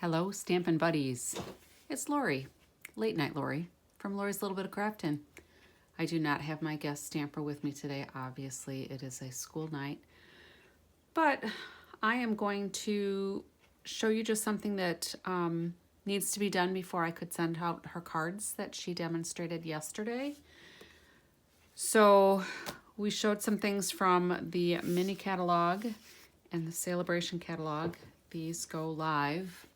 Hello, Stampin' Buddies. It's Lori, Late Night Lori, from Lori's Little Bit of Craftin'. I do not have my guest stamper with me today. Obviously, it is a school night. But I am going to show you just something that needs to be done before I could send out her cards that she demonstrated yesterday. So we showed some things from the mini catalog and the celebration catalog. These go live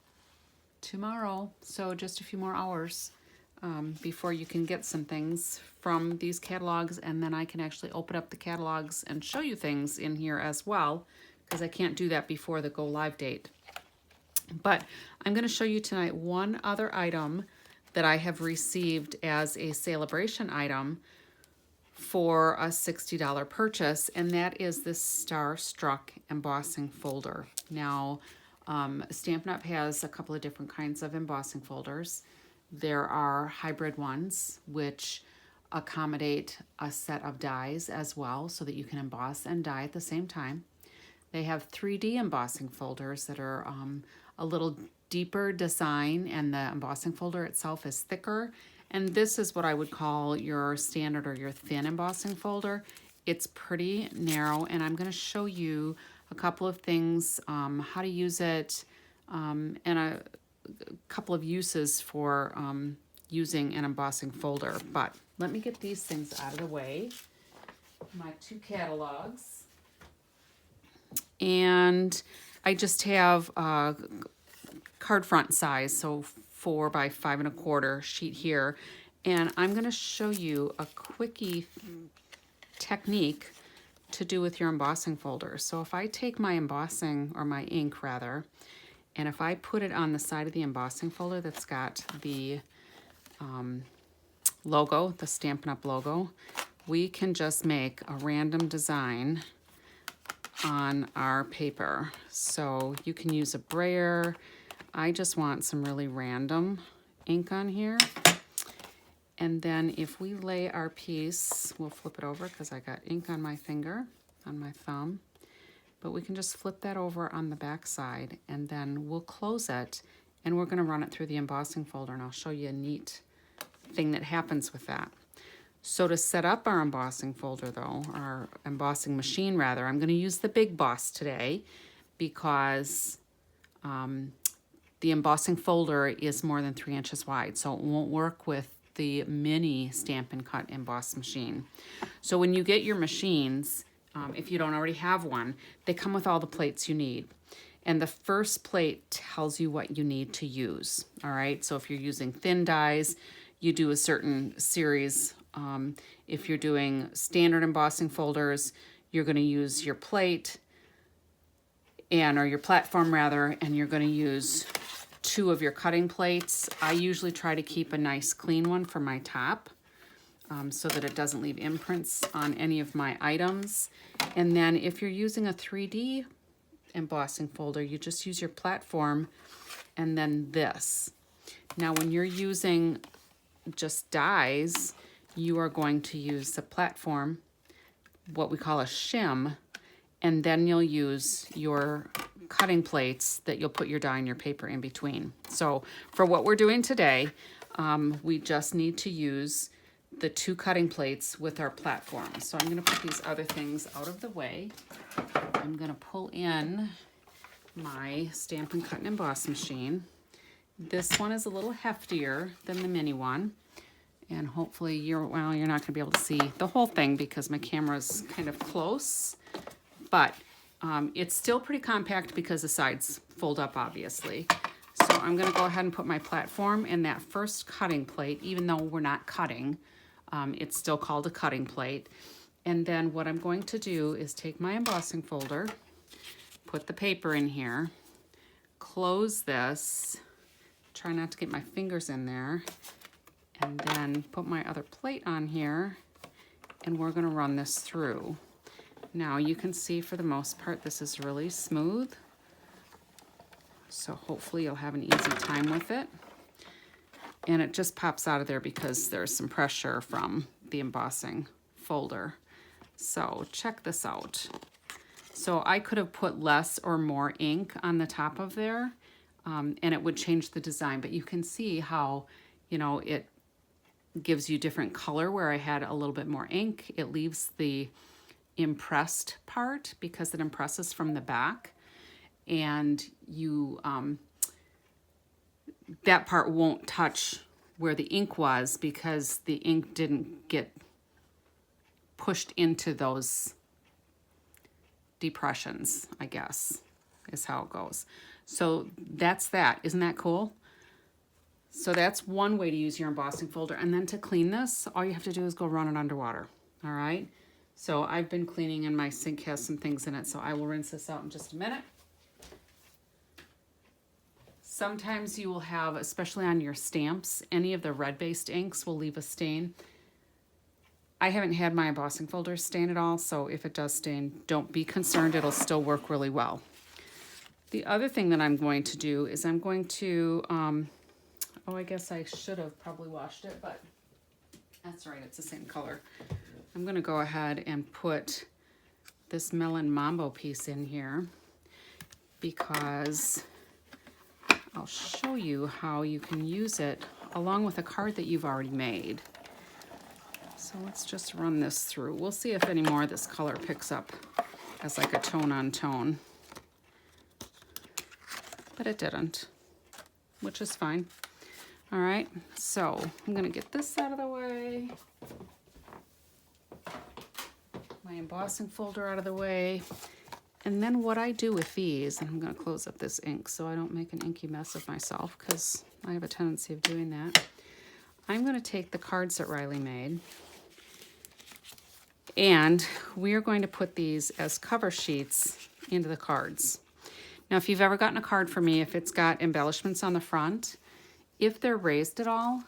tomorrow, so just a few more hours before you can get some things from these catalogs, and then I can actually open up the catalogs and show you things in here as well, because I can't do that before the go live date. But I'm going to show you tonight one other item that I have received as a celebration item for a $60 purchase, and that is this Starstruck embossing folder. Now, Stampin' Up! Has a couple of different kinds of embossing folders. There are hybrid ones, which accommodate a set of dies as well, so that you can emboss and die at the same time. They have 3D embossing folders that are a little deeper design, and the embossing folder itself is thicker. And this is what I would call your standard or your thin embossing folder. It's pretty narrow, and I'm going to show you a couple of things, how to use it, and a couple of uses for using an embossing folder. But let me get these things out of the way. My two catalogs. And I just have a card front size, so 4 by 5 1/4 sheet here. And I'm going to show you a quickie technique to do with your embossing folder. So if I take my embossing, or my ink rather, and if I put it on the side of the embossing folder that's got the logo, the Stampin' Up! Logo, we can just make a random design on our paper. So you can use a brayer. I just want some really random ink on here. And then if we lay our piece, we'll flip it over because I got ink on my finger, on my thumb. But we can just flip that over on the back side, and then we'll close it, and we're going to run it through the embossing folder, and I'll show you a neat thing that happens with that. So to set up our embossing folder though, our embossing machine rather, I'm going to use the Big Boss today because the embossing folder is more than 3 inches wide, so it won't work with the mini Stampin' Cut emboss machine. So when you get your machines, if you don't already have one, they come with all the plates you need. And the first plate tells you what you need to use, all right? So if you're using thin dies, you do a certain series. If you're doing standard embossing folders, you're going to use your plate, or your platform rather, and you're going to use 2 of your cutting plates. I usually try to keep a nice clean one for my top so that it doesn't leave imprints on any of my items. And then if you're using a 3D embossing folder, you just use your platform and then this. Now when you're using just dies, you are going to use the platform, what we call a shim, and then you'll use your cutting plates that you'll put your die and your paper in between. So for what we're doing today, we just need to use the 2 cutting plates with our platform. So I'm going to put these other things out of the way. I'm going to pull in my Stampin' Cut and Emboss machine. This one is a little heftier than the mini one, and hopefully you're not going to be able to see the whole thing because my camera's kind of close, but it's still pretty compact because the sides fold up, obviously. So I'm going to go ahead and put my platform in that first cutting plate, even though we're not cutting. It's still called a cutting plate. And then what I'm going to do is take my embossing folder, put the paper in here, close this, try not to get my fingers in there, and then put my other plate on here, and we're going to run this through. Now you can see for the most part this is really smooth, so hopefully you'll have an easy time with it. And it just pops out of there because there's some pressure from the embossing folder. So check this out. So I could have put less or more ink on the top of there. and it would change the design. But you can see how, you know, it gives you different color where I had a little bit more ink. It leaves the impressed part because it impresses from the back, and you that part won't touch where the ink was because the ink didn't get pushed into those depressions, I guess, is how it goes. So that's that. Isn't that cool? So that's one way to use your embossing folder. And then to clean this, all you have to do is go run it underwater. All right. So I've been cleaning and my sink has some things in it. So I will rinse this out in just a minute. Sometimes you will have, especially on your stamps, any of the red-based inks will leave a stain. I haven't had my embossing folder stain at all, so if it does stain, don't be concerned. It'll still work really well. The other thing that I'm going to do is I'm going to, oh, I guess I should have probably washed it, but that's right, it's the same color. I'm going to go ahead and put this Melon Mambo piece in here because I'll show you how you can use it along with a card that you've already made. So let's just run this through. We'll see if any more of this color picks up as like a tone on tone. But it didn't, which is fine. All right, so I'm gonna get this out of the way. My embossing folder out of the way. And then what I do with these, and I'm going to close up this ink so I don't make an inky mess of myself because I have a tendency of doing that. I'm going to take the cards that Riley made and we are going to put these as cover sheets into the cards. Now, if you've ever gotten a card from me, if it's got embellishments on the front, if they're raised at all,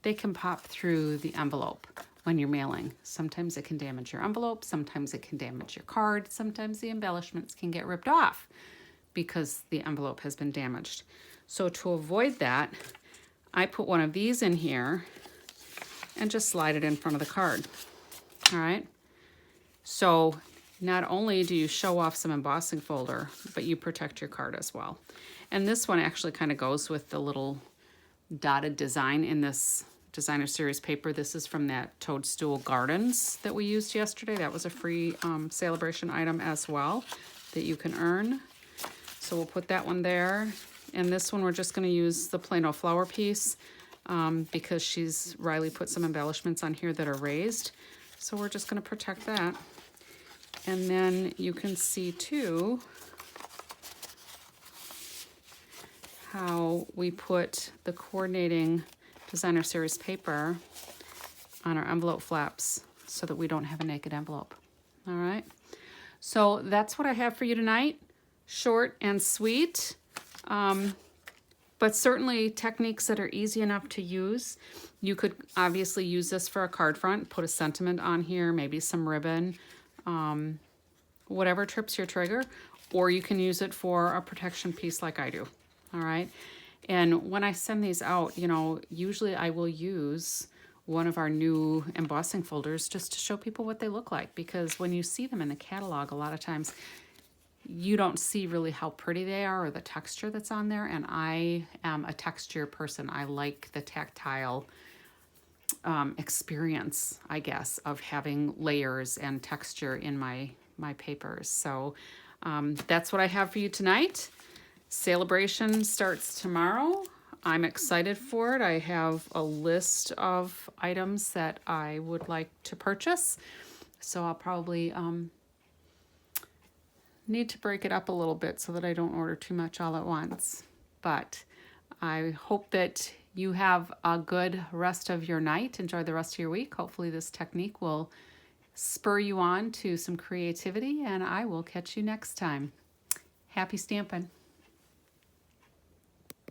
they can pop through the envelope when you're mailing. Sometimes it can damage your envelope, sometimes it can damage your card, sometimes the embellishments can get ripped off because the envelope has been damaged. So to avoid that, I put one of these in here and just slide it in front of the card. All right. So not only do you show off some embossing folder, but you protect your card as well. And this one actually kind of goes with the little dotted design in this designer series paper. This is from that Toadstool Gardens that we used yesterday. That was a free celebration item as well that you can earn. So we'll put that one there. And this one we're just going to use the plain old flower piece because Riley put some embellishments on here that are raised. So we're just going to protect that. And then you can see too how we put the coordinating designer series paper on our envelope flaps so that we don't have a naked envelope. All right. So that's what I have for you tonight. Short and sweet, but certainly techniques that are easy enough to use. You could obviously use this for a card front, put a sentiment on here, maybe some ribbon, whatever trips your trigger, or you can use it for a protection piece like I do. All right. And when I send these out, you know, usually I will use one of our new embossing folders just to show people what they look like, because when you see them in the catalog, a lot of times you don't see really how pretty they are or the texture that's on there. And I am a texture person. I like the tactile experience, I guess, of having layers and texture in my papers. So that's what I have for you tonight. Celebration starts tomorrow. I'm excited for it. I have a list of items that I would like to purchase. So I'll probably need to break it up a little bit so that I don't order too much all at once. But I hope that you have a good rest of your night. Enjoy the rest of your week. Hopefully this technique will spur you on to some creativity, and I will catch you next time. Happy stamping.